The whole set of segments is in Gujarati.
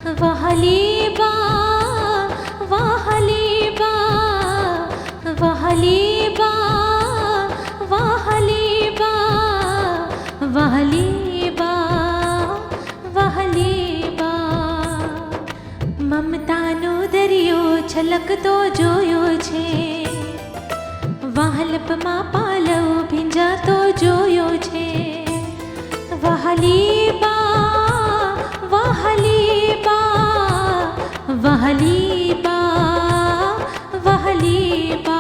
वहली बा वहली बा वहली बा वहली बा वहली बा वहली बा મમતાનો દરિયો છલકતો જોયો છે, વહાલપમાં પાલવ ભીંજાતો જોયો છે. વહલી બા વહલી બા વહલી બા વહલી બા.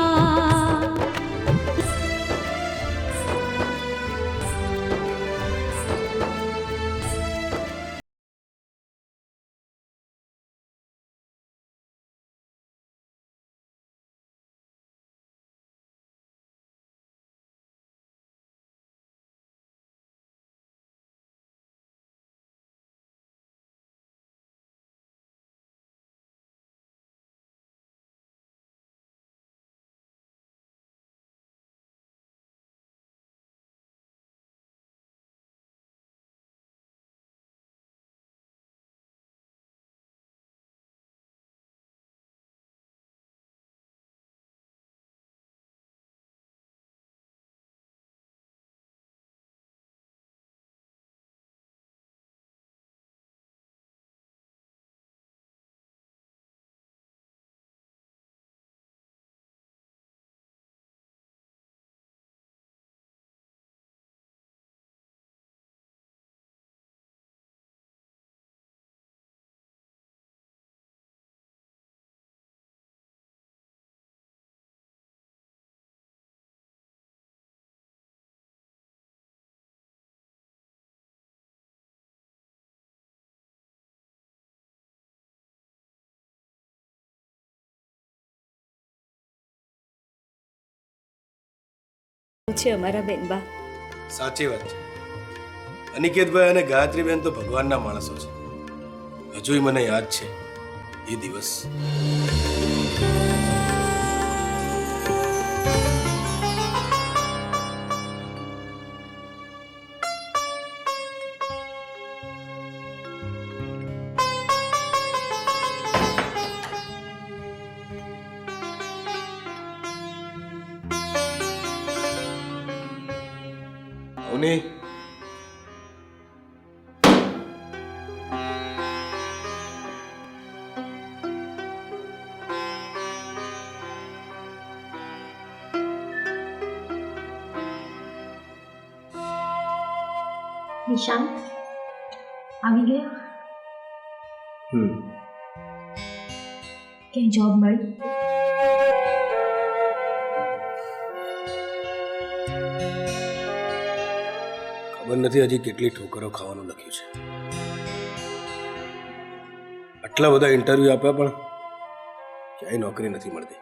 છે અમારા બેનબા. સાચી વાત છે. અનિકેતભાઈ અને ગાયત્રીબેન તો ભગવાનના માણસો છે. હજુય મને યાદ છે એ દિવસ. અવની, નિશાંત આવી ગયા? ક્યાંય જોબ મળી? ખબર નથી હજી કેટલી ઠોકરો ખાવાનું લખ્યું છે. આટલા બધા ઇન્ટરવ્યુ આપ્યા પણ ક્યાંય નોકરી નથી મળતી.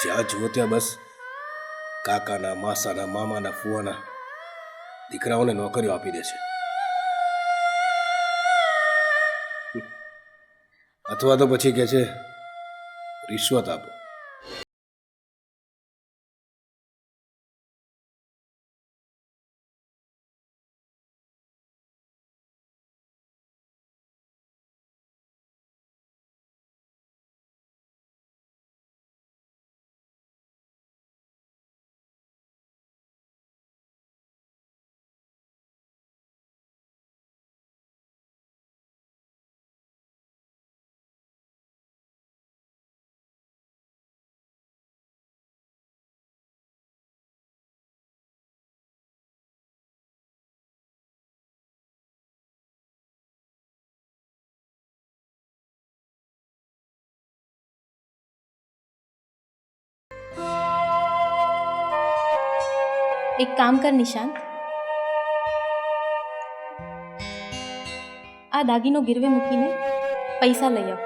જ્યાં જુઓ ત્યાં બસ કાકાના, માસાના, મામાના, ફુવાના દીકરાઓને નોકરીઓ આપી દે છે. અથવા તો પછી કહે છે રિશ્વત આપો. એક કામ કર નિશાંત, આ દાગીનો ગીરવે મૂકીને પૈસા લઈ આવ.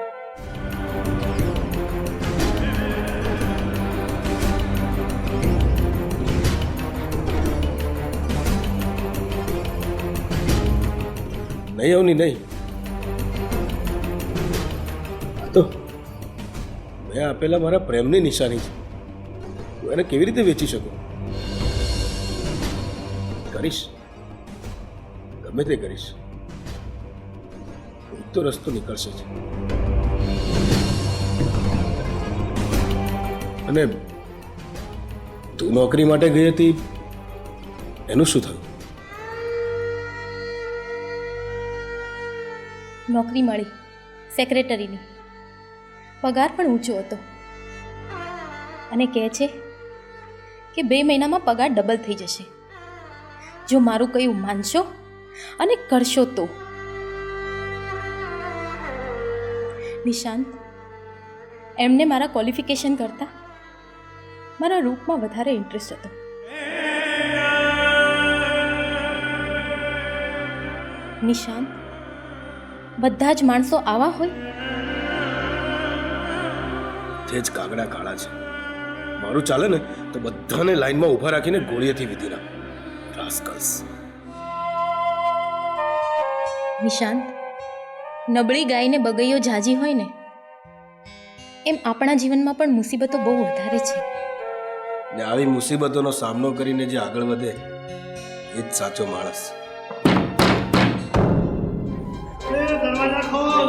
નહીં આવની નહીં. આ તો મેં આપેલા મારા પ્રેમની નિશાની છે. હું એને કેવી રીતે વેચી શકું? કરીશ. ગમે તે કરીશ, કોઈ તો રસ્તો નીકળશે જ. અને તું નોકરી માટે ગઈ હતી એનું શું થયું? નોકરી મળી સેક્રેટરીની, પગાર પણ ઊંચો હતો અને કહે છે કે 2 મહિનામાં પગાર ડબલ થઈ જશે જો મારું કયું માનશો અને કરશો તો. નિશાંત, એમને મારા ક્વોલિફિકેશન કરતાં મારા રૂપમાં વધારે ઇન્ટરેસ્ટ હતો. નિશાંત, બધા જ માણસો આવા હોય? તે જ કાગડા કાળા છે. મારું ચાલે ને તો બધાને લાઈનમાં ઊભા રાખીને ગોળીએથી વિધી નાખ. રાસ્કલ્સ. નિશાંત, નબળી ગાયને બગૈયો ઝાજી હોય ને એમ આપણા જીવનમાં પણ મુસીબતો બહુ વધારે છે. ને આવી મુસીબતોનો સામનો કરીને જે આગળ વધે એ જ સાચો માણસ. દરવાજા ખોલ.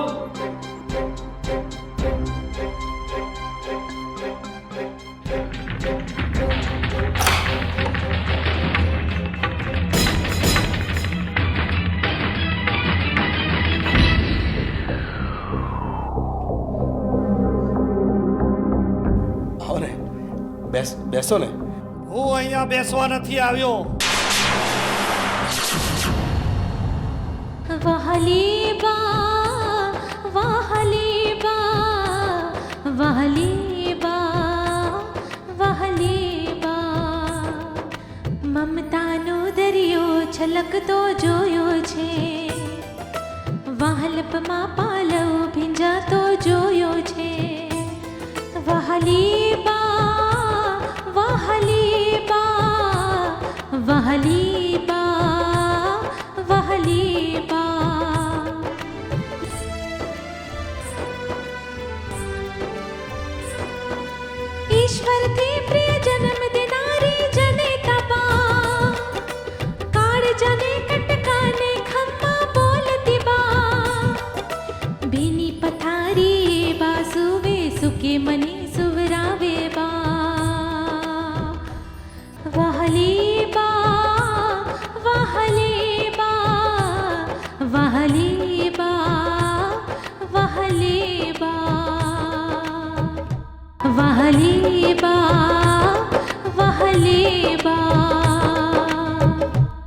આવો ને, બેસો ને. હું અહીંયા બેસવા નથી આવ્યો. વહાલી બા, વહાલી બા, વહાલી બા, વહાલી બા, મમતાનો દરિયો છલકતો જોયો છે, વહાલપમાં પાલવ ભીંજાતો જોયો છે. વહાલી બા, વહાલી બા, વહાલી બા, વહાલી બા. ઈશ્વરથી પ્રિય જન્મ દેનારી જનેતા બા, કાળજાને કટકાને ખમ્મા બોલતી બા, ભીની પથારી બા સુવે સુકે મને સુવરાવે બા. વહાલી બા, વહાલી બા, વહાલી બા, વહાલી બા, વહાલી બા.